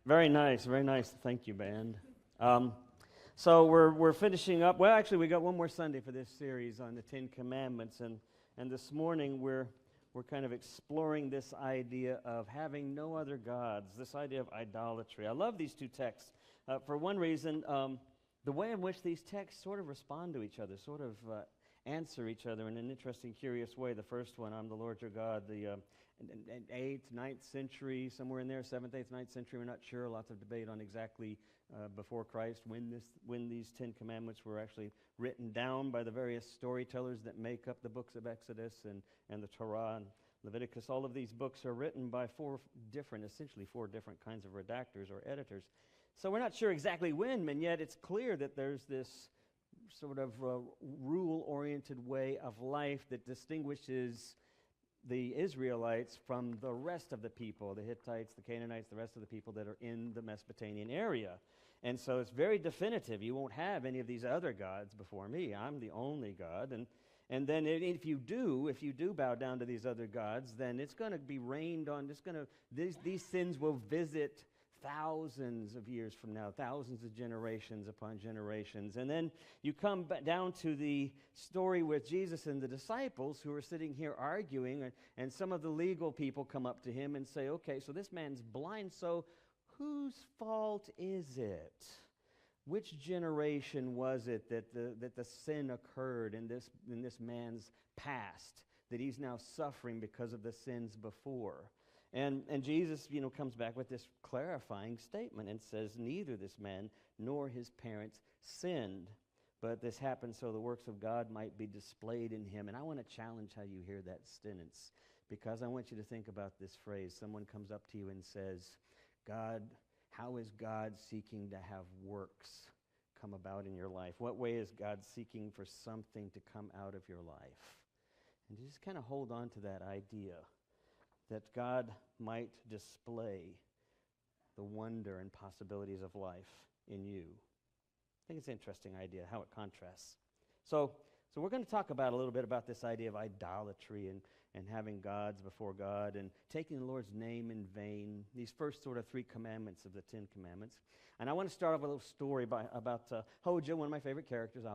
Very nice, very nice. Thank you, band. So we're finishing up. Well, actually, we got one more Sunday for this series on the Ten Commandments, and this morning we're kind of exploring this idea of having no other gods. This idea of idolatry. I love these two texts for one reason. The way in which these texts sort of respond to each other, sort of answer each other in an interesting, curious way. The first one, "I'm the Lord your God," the 8th, 9th century, somewhere in there, 7th, 8th, 9th century, we're not sure. Lots of debate on exactly before Christ when these Ten Commandments were actually written down by the various storytellers that make up the books of Exodus and the Torah and Leviticus. All of these books are written by essentially four different kinds of redactors or editors. So we're not sure exactly when, and yet it's clear that there's this sort of rule-oriented way of life that distinguishes the Israelites from the rest of the people, the Hittites, the Canaanites, the rest of the people that are in the Mesopotamian area. And so it's very definitive. You won't have any of these other gods before me. I'm the only God. And then if you do bow down to these other gods, then it's going to be rained on. These sins will visit thousands of years from now, thousands of generations upon generations. And then you come down to the story with Jesus and the disciples who are sitting here arguing, and some of the legal people come up to him and say, okay, so this man's blind, so whose fault is it? Which generation was it that the sin occurred in this man's past, that he's now suffering because of the sins before? And Jesus, comes back with this clarifying statement and says, neither this man nor his parents sinned, but this happened so the works of God might be displayed in him. And I want to challenge how you hear that sentence, because I want you to think about this phrase. Someone comes up to you and says, how is God seeking to have works come about in your life? What way is God seeking for something to come out of your life? And just kind of hold on to that idea that God might display the wonder and possibilities of life in you. I think it's an interesting idea, how it contrasts. So we're going to talk about a little bit about this idea of idolatry and having gods before God and taking the Lord's name in vain, these first sort of 3 commandments of the 10 commandments. And I want to start off with a little story about Hoja, one of my favorite characters.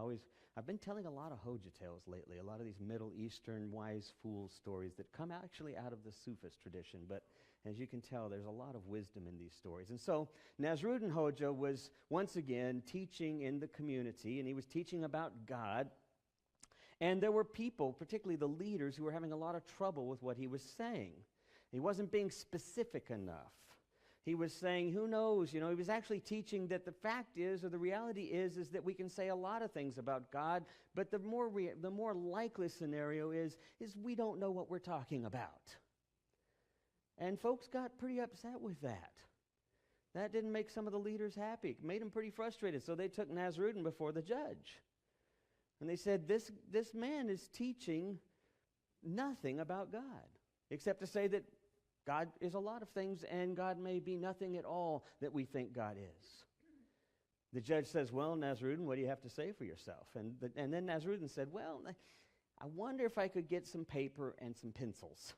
I've been telling a lot of Hoja tales lately, a lot of these Middle Eastern wise fool stories that come actually out of the Sufist tradition. But as you can tell, there's a lot of wisdom in these stories. And so Nasruddin Hoja was once again teaching in the community, and he was teaching about God. And there were people, particularly the leaders, who were having a lot of trouble with what he was saying. He wasn't being specific enough. He was saying, who knows, he was actually teaching that the fact is, or the reality is that we can say a lot of things about God, but the more likely scenario is we don't know what we're talking about. And folks got pretty upset with that. That didn't make some of the leaders happy. It made them pretty frustrated. So they took Nasruddin before the judge. And they said, this man is teaching nothing about God, except to say that God is a lot of things, and God may be nothing at all that we think God is. The judge says, well, Nasruddin, what do you have to say for yourself? And then Nasruddin said, well, I wonder if I could get some paper and some pencils.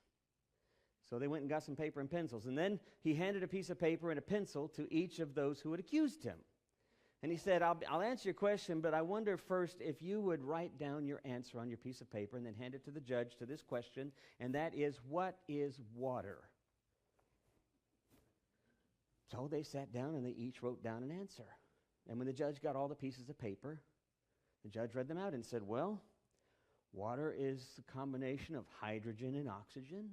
So they went and got some paper and pencils. And then he handed a piece of paper and a pencil to each of those who had accused him. And he said, I'll answer your question, but I wonder first if you would write down your answer on your piece of paper and then hand it to the judge to this question, and that is, what is water? So they sat down and they each wrote down an answer. And when the judge got all the pieces of paper, the judge read them out and said, well, water is a combination of hydrogen and oxygen.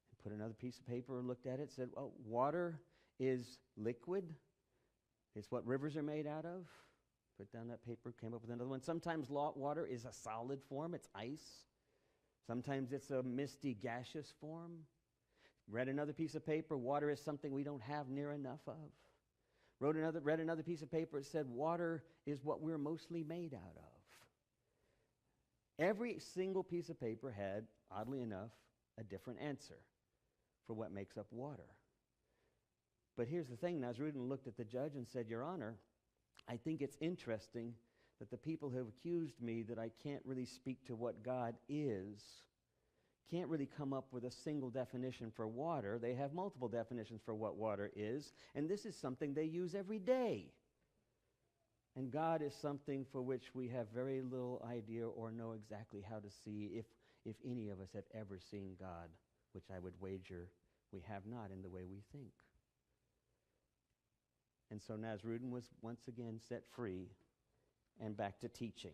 He put another piece of paper and looked at it and said, well, water is liquid. It's what rivers are made out of. Put down that paper, came up with another one. Sometimes water is a solid form, it's ice. Sometimes it's a misty gaseous form. Read another piece of paper, water is something we don't have near enough of. Read another piece of paper, it said water is what we're mostly made out of. Every single piece of paper had, oddly enough, a different answer for what makes up water. But here's the thing, Nasruddin looked at the judge and said, Your Honor, I think it's interesting that the people who have accused me that I can't really speak to what God is, can't really come up with a single definition for water. They have multiple definitions for what water is, and this is something they use every day. And God is something for which we have very little idea or know exactly how to see, if any of us have ever seen God, which I would wager we have not in the way we think. And so Nasrudin was once again set free and back to teaching,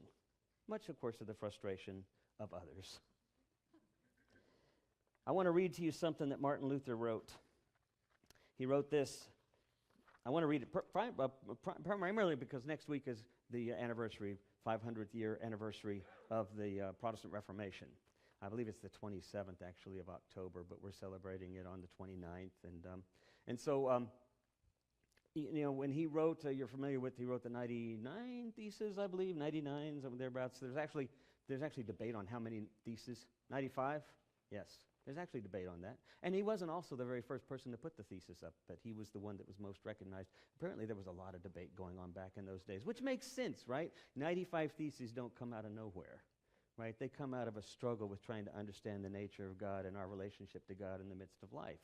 much, of course, to the frustration of others. I want to read to you something that Martin Luther wrote. He wrote this. I want to read it primarily because next week is the anniversary, 500th year anniversary of the Protestant Reformation. I believe it's the 27th, actually, of October, but we're celebrating it on the 29th. And so, you know, when he wrote, you're familiar with, he wrote the 99 Theses, I believe, 99, somewhere thereabouts. There's actually debate on how many theses. 95? Yes. There's actually debate on that. And he wasn't also the very first person to put the thesis up, but he was the one that was most recognized. Apparently there was a lot of debate going on back in those days, which makes sense, right? 95 theses don't come out of nowhere, right? They come out of a struggle with trying to understand the nature of God and our relationship to God in the midst of life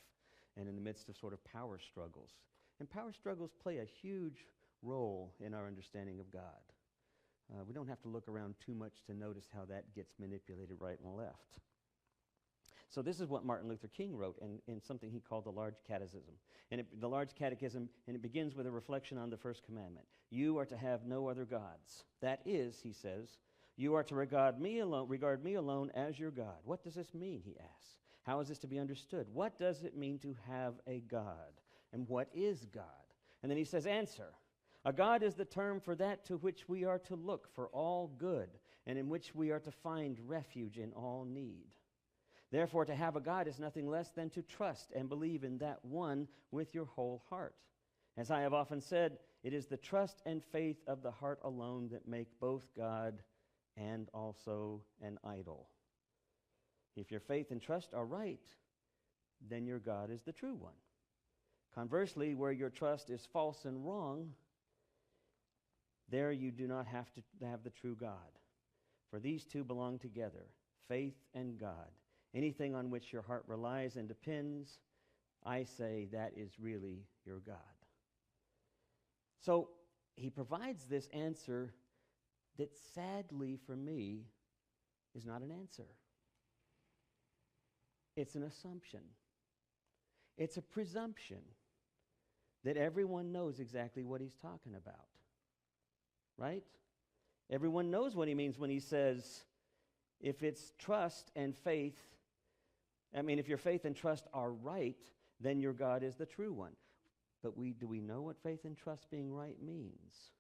and in the midst of sort of power struggles. And power struggles play a huge role in our understanding of God. We don't have to look around too much to notice how that gets manipulated right and left. So this is what Martin Luther King wrote in something he called the Large Catechism. And the Large Catechism, and it begins with a reflection on the first commandment. You are to have no other gods. That is, he says, you are to regard me alone as your God. What does this mean, he asks. How is this to be understood? What does it mean to have a God? And what is God? And then he says, answer. A God is the term for that to which we are to look for all good, and in which we are to find refuge in all need. Therefore, to have a God is nothing less than to trust and believe in that one with your whole heart. As I have often said, it is the trust and faith of the heart alone that make both God and also an idol. If your faith and trust are right, then your God is the true one. Conversely, where your trust is false and wrong, there you do not have to have the true God. For these two belong together, faith and God. Anything on which your heart relies and depends, I say that is really your God. So he provides this answer that sadly for me is not an answer. It's an assumption. It's a presumption that everyone knows exactly what he's talking about. Right? Everyone knows what he means when he says, if it's trust and faith, if your faith and trust are right, then your God is the true one. But do we know what faith and trust being right means?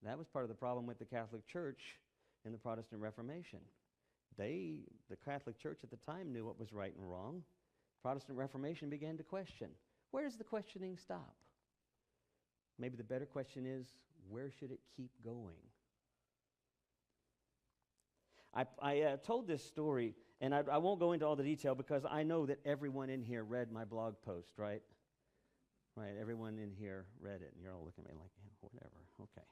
That was part of the problem with the Catholic Church in the Protestant Reformation. The Catholic Church at the time knew what was right and wrong. Protestant Reformation began to question. Where does the questioning stop? Maybe the better question is, where should it keep going? I told this story, and I won't go into all the detail because I know that everyone in here read my blog post, right? Right, everyone in here read it, and you're all looking at me like, yeah, whatever, okay.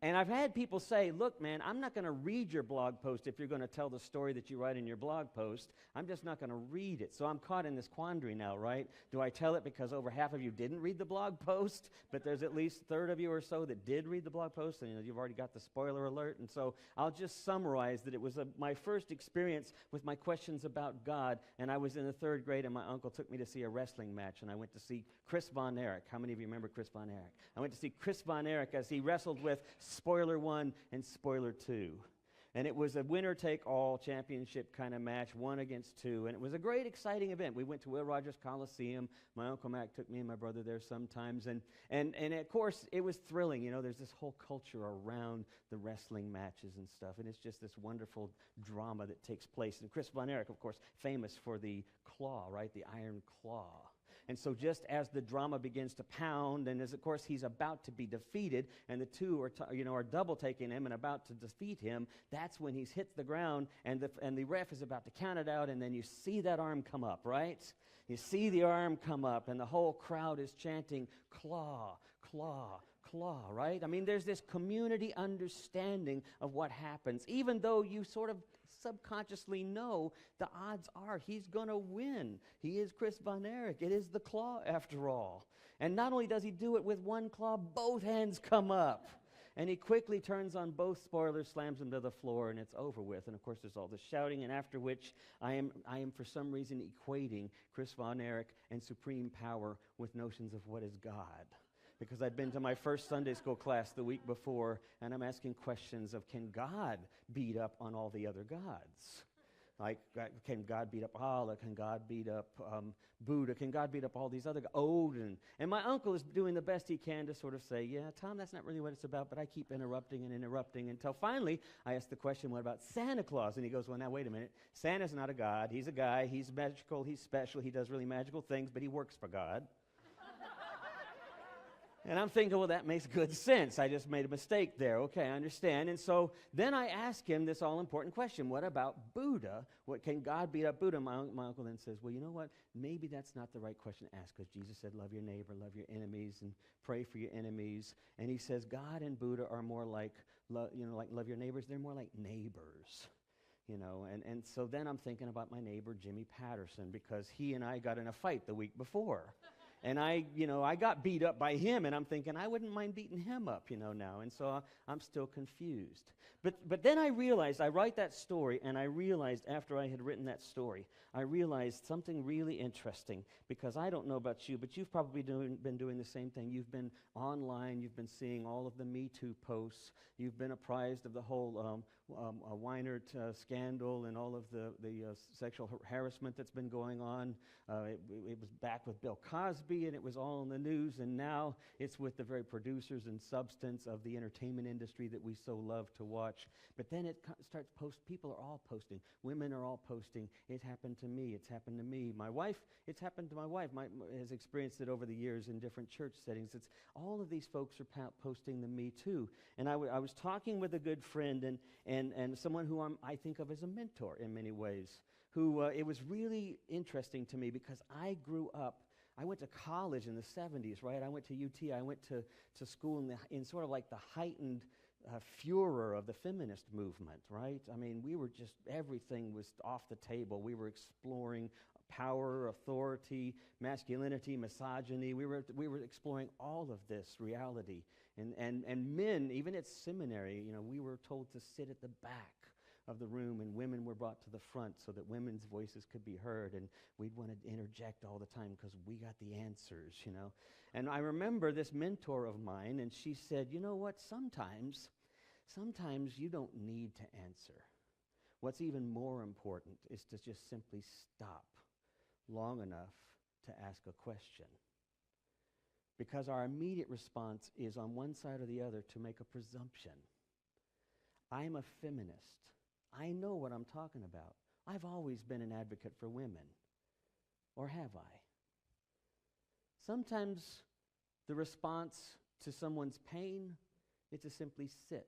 And I've had people say, look, man, I'm not going to read your blog post if you're going to tell the story that you write in your blog post. I'm just not going to read it. So I'm caught in this quandary now, right? Do I tell it because over half of you didn't read the blog post, but there's at least a third of you or so that did read the blog post, and you've already got the spoiler alert. And so I'll just summarize that it was my first experience with my questions about God, and I was in the third grade, and my uncle took me to see a wrestling match, and I went to see Chris Von Erich. How many of you remember Chris Von Erich? I went to see Chris Von Erich as he wrestled with Spoiler 1 and Spoiler 2. And it was a winner-take-all championship kind of match, 1 against 2. And it was a great, exciting event. We went to Will Rogers Coliseum. My Uncle Mac took me and my brother there sometimes. And of course, it was thrilling. You know, there's this whole culture around the wrestling matches and stuff. And it's just this wonderful drama that takes place. And Chris Von Erich, of course, famous for the claw, right? The iron claw. And so just as the drama begins to pound, and as, of course, he's about to be defeated, and the two are double taking him and about to defeat him, that's when he's hit the ground, and the ref is about to count it out, and then you see that arm come up, right? You see the arm come up, and the whole crowd is chanting, claw, claw, claw, right? I mean, there's this community understanding of what happens, even though you sort of subconsciously know the odds are he's going to win. He is Chris Von Erich. It is the claw after all. And not only does he do it with one claw, both hands come up. And he quickly turns on both spoilers, slams them to the floor, and it's over with. And of course, there's all the shouting, and after which I am for some reason equating Chris Von Erich and supreme power with notions of what is God. Because I'd been to my first Sunday school class the week before, and I'm asking questions of, can God beat up on all the other gods? Like, can God beat up Allah? Can God beat up Buddha? Can God beat up all these other Odin? And my uncle is doing the best he can to sort of say, yeah, Tom, that's not really what it's about, but I keep interrupting until finally I ask the question, what about Santa Claus? And he goes, well, now, wait a minute. Santa's not a god. He's a guy. He's magical. He's special. He does really magical things, but he works for God. And I'm thinking, well, that makes good sense. I just made a mistake there. Okay, I understand. And so then I ask him this all-important question. What about Buddha? What can God beat up Buddha? My uncle then says, well, you know what? Maybe that's not the right question to ask, because Jesus said, love your neighbor, love your enemies, and pray for your enemies. And he says, God and Buddha are more like love your neighbors. They're more like neighbors. And so then I'm thinking about my neighbor, Jimmy Patterson, because he and I got in a fight the week before. And I got beat up by him, and I'm thinking, I wouldn't mind beating him up, now. And so I'm still confused. But then I realized, I write that story, and I realized after I had written that story, I realized something really interesting, because I don't know about you, but you've probably been doing the same thing. You've been online, you've been seeing all of the Me Too posts, you've been apprised of the whole Weinert scandal and all of the sexual harassment that's been going on. It was back with Bill Cosby, and it was all in the news, and now it's with the very producers and substance of the entertainment industry that we so love to watch. But then it starts people are all posting. Women are all posting. It happened to me. It's happened to me. My wife, it's happened to my wife. Has experienced it over the years in different church settings. It's all of these folks are posting the Me Too. And I was talking with a good friend and someone who I think of as a mentor in many ways, who it was really interesting to me because I grew up, I went to college in the 70s, right? I went to UT. I went to school in sort of like the heightened furor of the feminist movement, right? I mean, everything was off the table. We were exploring power, authority, masculinity, misogyny. We were exploring all of this reality. And men, even at seminary, we were told to sit at the back of the room, and women were brought to the front so that women's voices could be heard, and we'd want to interject all the time because we got the answers, And I remember this mentor of mine, and she said, you know what, sometimes you don't need to answer. What's even more important is to just simply stop long enough to ask a question. Because our immediate response is on one side or the other to make a presumption. I'm a feminist. I know what I'm talking about. I've always been an advocate for women. Or have I? Sometimes the response to someone's pain is to simply sit.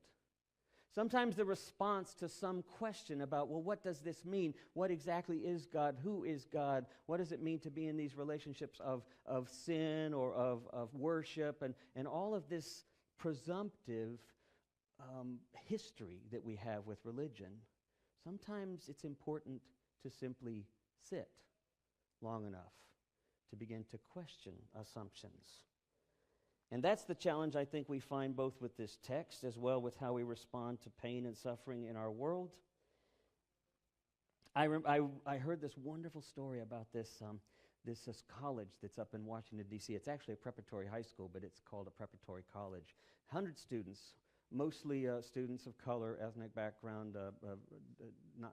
Sometimes the response to some question about, well, what does this mean? What exactly is God? Who is God? What does it mean to be in these relationships of sin or of worship and all of this presumptive history that we have with religion? Sometimes it's important to simply sit long enough to begin to question assumptions. And that's the challenge I think we find both with this text as well with how we respond to pain and suffering in our world. I heard this wonderful story about this college that's up in Washington, D.C. It's actually a preparatory high school, but it's called a preparatory college. 100 students, mostly students of color, ethnic background,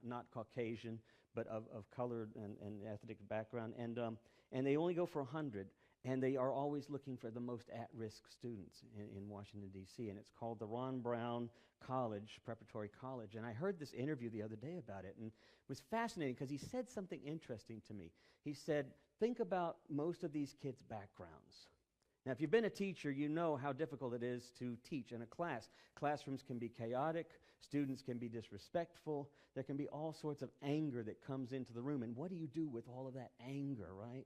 not Caucasian, but of colored and ethnic background. And they only go for 100. And they are always looking for the most at-risk students in Washington, D.C., and it's called the Ron Brown College, Preparatory College. And I heard this interview the other day about it, and it was fascinating because he said something interesting to me. He said, think about most of these kids' backgrounds. Now, if you've been a teacher, you know how difficult it is to teach in a class. Classrooms can be chaotic. Students can be disrespectful. There can be all sorts of anger that comes into the room. And what do you do with all of that anger, right?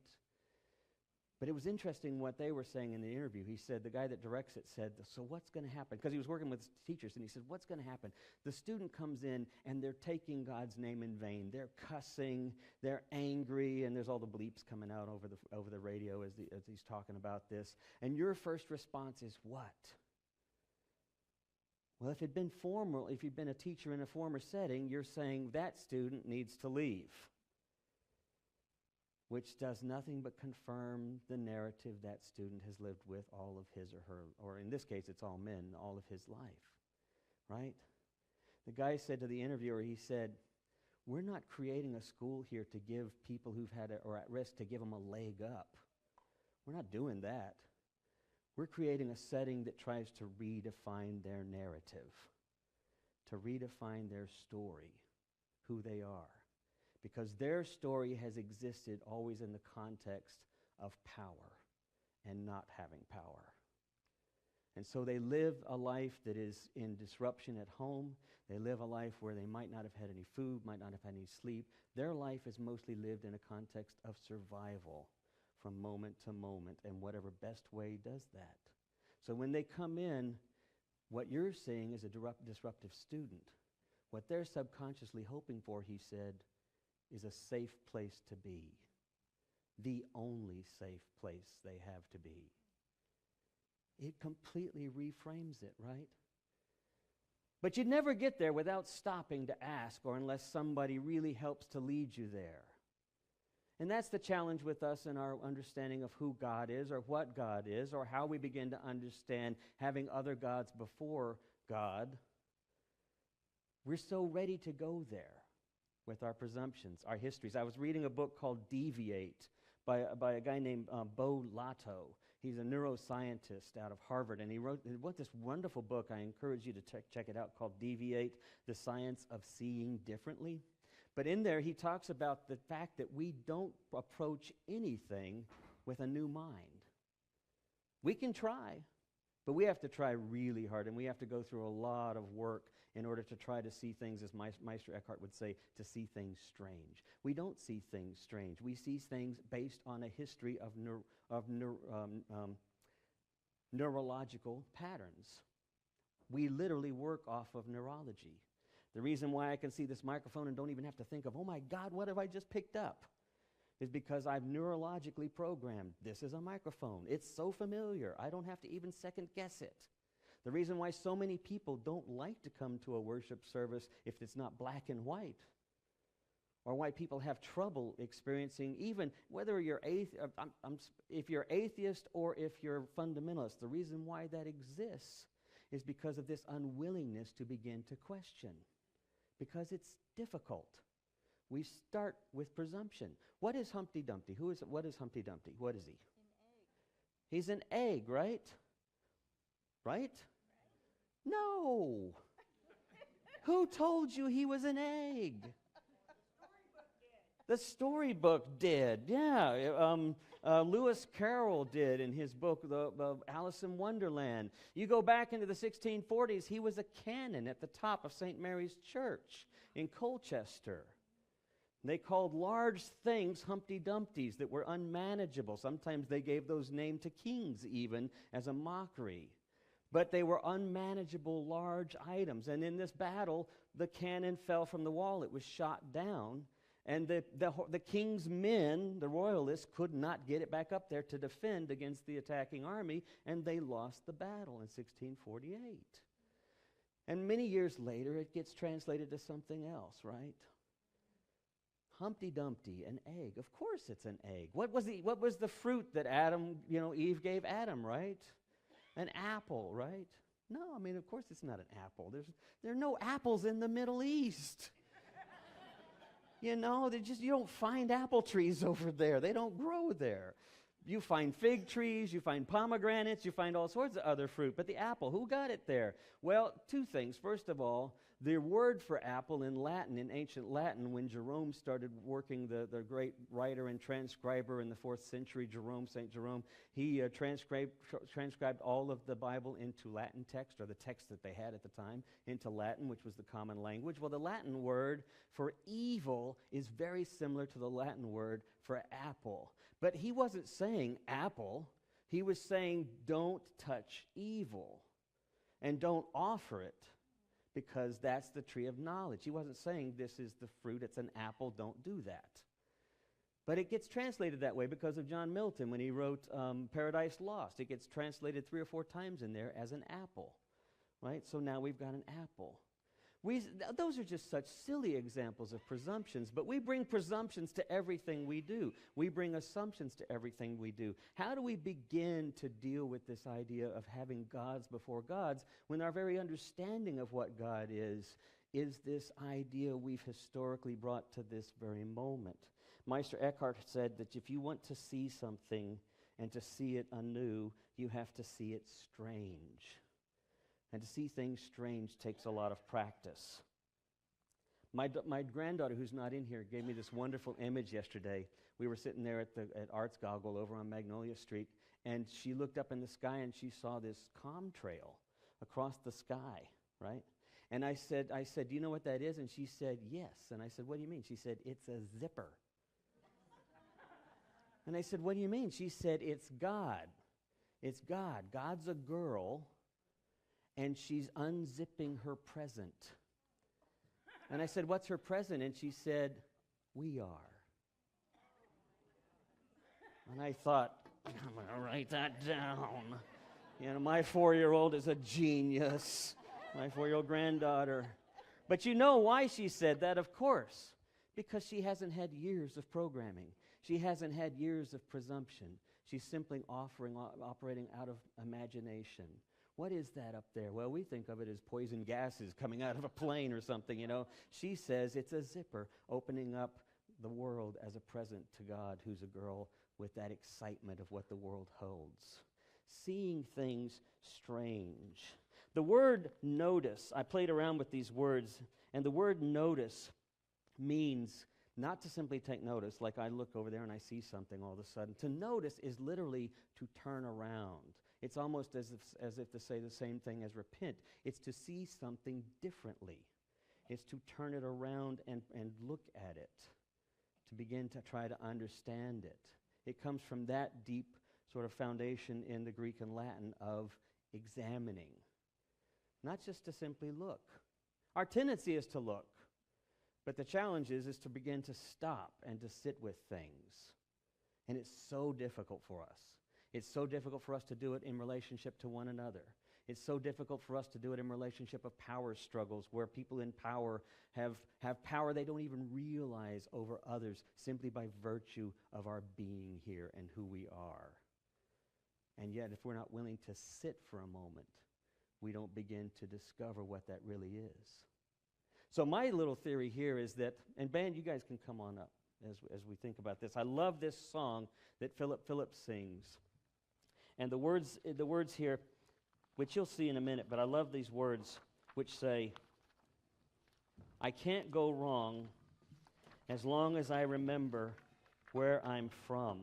But it was interesting what they were saying in the interview. He said, the guy that directs it said, so what's going to happen? Because he was working with teachers, and he said, what's going to happen? The student comes in, and they're taking God's name in vain. They're cussing, they're angry, and there's all the bleeps coming out over the radio as he's talking about this. And your first response is what? Well, if you'd been a teacher in a former setting, you're saying that student needs to leave, which does nothing but confirm the narrative that student has lived with all of his or her, or in this case, it's all men, all of his life, right? The guy said to the interviewer, he said, we're not creating a school here to give people who've had or at risk to give them a leg up. We're not doing that. We're creating a setting that tries to redefine their narrative, to redefine their story, who they are. Because their story has existed always in the context of power and not having power. And so they live a life that is in disruption at home. They live a life where they might not have had any food, might not have had any sleep. Their life is mostly lived in a context of survival from moment to moment, and whatever best way does that. So when they come in, what you're seeing is a disruptive student. What they're subconsciously hoping for, he said, is a safe place to be. The only safe place they have to be. It completely reframes it, right? But you'd never get there without stopping to ask, or unless somebody really helps to lead you there. And that's the challenge with us in our understanding of who God is, or what God is, or how we begin to understand having other gods before God. We're so ready to go there with our presumptions, our histories. I was reading a book called Deviate by a guy named Bo Lato. He's a neuroscientist out of Harvard, and he wrote this wonderful book. I encourage you to check it out, called Deviate, The Science of Seeing Differently. But in there, he talks about the fact that we don't approach anything with a new mind. We can try, but we have to try really hard, and we have to go through a lot of work in order to try to see things, as Meister Eckhart would say, to see things strange. We don't see things strange. We see things based on a history of neurological patterns. We literally work off of neurology. The reason why I can see this microphone and don't even have to think of, oh my God, what have I just picked up? Is because I've neurologically programmed, this is a microphone. It's so familiar. I don't have to even second guess it. The reason why so many people don't like to come to a worship service if it's not black and white, or why people have trouble experiencing, even whether you're if you're atheist or if you're fundamentalist, the reason why that exists is because of this unwillingness to begin to question. Because it's difficult. We start with presumption. What is Humpty Dumpty? What is Humpty Dumpty? What is he? An egg. He's an egg, right? Right? No. Who told you he was an egg? The storybook did. Yeah. Lewis Carroll did in his book, the Alice in Wonderland. You go back into the 1640s, he was a canon at the top of St. Mary's Church in Colchester. They called large things Humpty Dumpties that were unmanageable. Sometimes they gave those names to kings even as a mockery. But they were unmanageable large items. And in this battle, the cannon fell from the wall. It was shot down. And the king's men, the royalists, could not get it back up there to defend against the attacking army, and they lost the battle in 1648. And many years later, it gets translated to something else, right? Humpty Dumpty, an egg. Of course it's an egg. What was the fruit that Eve gave Adam, right? An apple, right? No, I mean, of course it's not an apple. There are no apples in the Middle East. You don't find apple trees over there. They don't grow there. You find fig trees, you find pomegranates, you find all sorts of other fruit. But the apple, who got it there? Well, two things. First of all, the word for apple in Latin, in ancient Latin, when Jerome started working, the great writer and transcriber in the 4th century, St. Jerome, he transcribed all of the Bible into Latin text, or the text that they had at the time, into Latin, which was the common language. Well, the Latin word for evil is very similar to the Latin word for apple. But he wasn't saying apple. He was saying don't touch evil and don't offer it because that's the tree of knowledge. He wasn't saying this is the fruit, it's an apple, don't do that. But it gets translated that way because of John Milton when he wrote Paradise Lost. It gets translated 3 or 4 times in there as an apple, right? So now we've got an apple. Those are just such silly examples of presumptions, but we bring presumptions to everything we do. We bring assumptions to everything we do. How do we begin to deal with this idea of having gods before gods when our very understanding of what God is this idea we've historically brought to this very moment? Meister Eckhart said that if you want to see something and to see it anew, you have to see it strange. And to see things strange takes a lot of practice. My granddaughter, who's not in here, gave me this wonderful image yesterday. We were sitting there at Arts Goggle over on Magnolia Street, and she looked up in the sky and she saw this contrail across the sky, right? And I said, do you know what that is? And she said, yes. And I said, what do you mean? She said, it's a zipper. And I said, what do you mean? She said, it's God. It's God. God's a girl, and she's unzipping her present. And I said, what's her present? And she said, we are. And I thought, I'm going to write that down. You know, my 4-year-old is a genius. My 4-year-old granddaughter. But you know why she said that, of course. Because she hasn't had years of programming. She hasn't had years of presumption. She's simply operating out of imagination. What is that up there? Well, we think of it as poison gases coming out of a plane or something, you know. She says it's a zipper opening up the world as a present to God, who's a girl with that excitement of what the world holds. Seeing things strange. The word notice, I played around with these words, and the word notice means not to simply take notice, like I look over there and I see something all of a sudden. To notice is literally to turn around. It's almost as if to say the same thing as repent. It's to see something differently. It's to turn it around and look at it, to begin to try to understand it. It comes from that deep sort of foundation in the Greek and Latin of examining, not just to simply look. Our tendency is to look, but the challenge is to begin to stop and to sit with things. And it's so difficult for us. It's so difficult for us to do it in relationship to one another. It's so difficult for us to do it in relationship of power struggles where people in power have power they don't even realize over others simply by virtue of our being here and who we are. And yet, if we're not willing to sit for a moment, we don't begin to discover what that really is. So my little theory here is that, and band, you guys can come on up as we think about this. I love this song that Philip Phillips sings. And the words here, which you'll see in a minute, but I love these words which say, I can't go wrong as long as I remember where I'm from.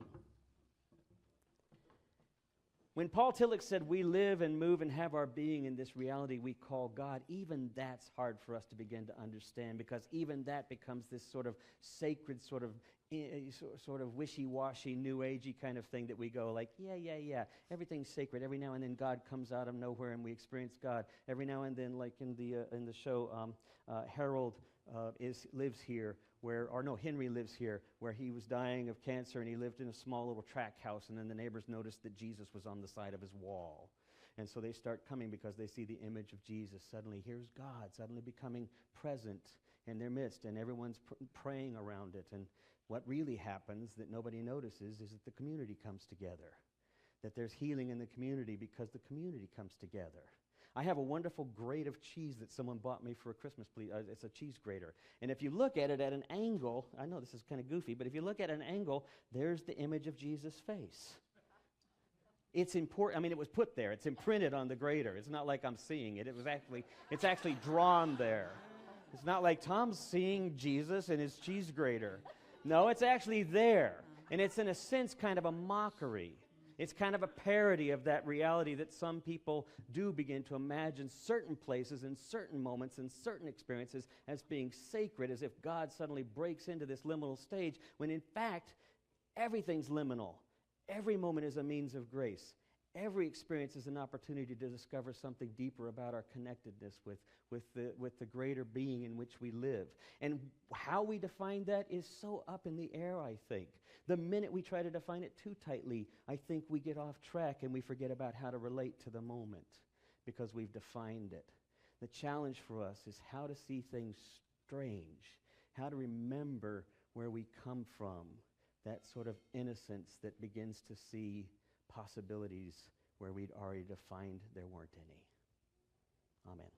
When Paul Tillich said we live and move and have our being in this reality we call God, even that's hard for us to begin to understand, because even that becomes this sort of sacred, sort of wishy-washy, new agey kind of thing that we go like, yeah, everything's sacred. Every now and then God comes out of nowhere and we experience God. Every now and then, like in the show, Harold lives here, Henry lives here, where he was dying of cancer and he lived in a small little tract house, and then the neighbors noticed that Jesus was on the side of his wall. And so they start coming because they see the image of Jesus. Suddenly, here's God suddenly becoming present in their midst, and everyone's praying around it. And what really happens that nobody notices is that the community comes together, that there's healing in the community because the community comes together. I have a wonderful grate of cheese that someone bought me for a Christmas plea. It's a cheese grater. And if you look at it at an angle, I know this is kind of goofy, but if you look at an angle, there's the image of Jesus' face. It's important. I mean, it was put there. It's imprinted on the grater. It's not like I'm seeing it. It's actually drawn there. It's not like Tom's seeing Jesus in his cheese grater. No, it's actually there. And it's in a sense kind of a mockery. It's kind of a parody of that reality that some people do begin to imagine certain places and certain moments and certain experiences as being sacred, as if God suddenly breaks into this liminal stage, when in fact, Everything's liminal. Every moment is a means of grace. Every experience is an opportunity to discover something deeper about our connectedness with the greater being in which we live. And how we define that is so up in the air, I think. The minute we try to define it too tightly, I think we get off track and we forget about how to relate to the moment because we've defined it. The challenge for us is how to see things strange, how to remember where we come from, that sort of innocence that begins to see possibilities where we'd already defined there weren't any. Amen.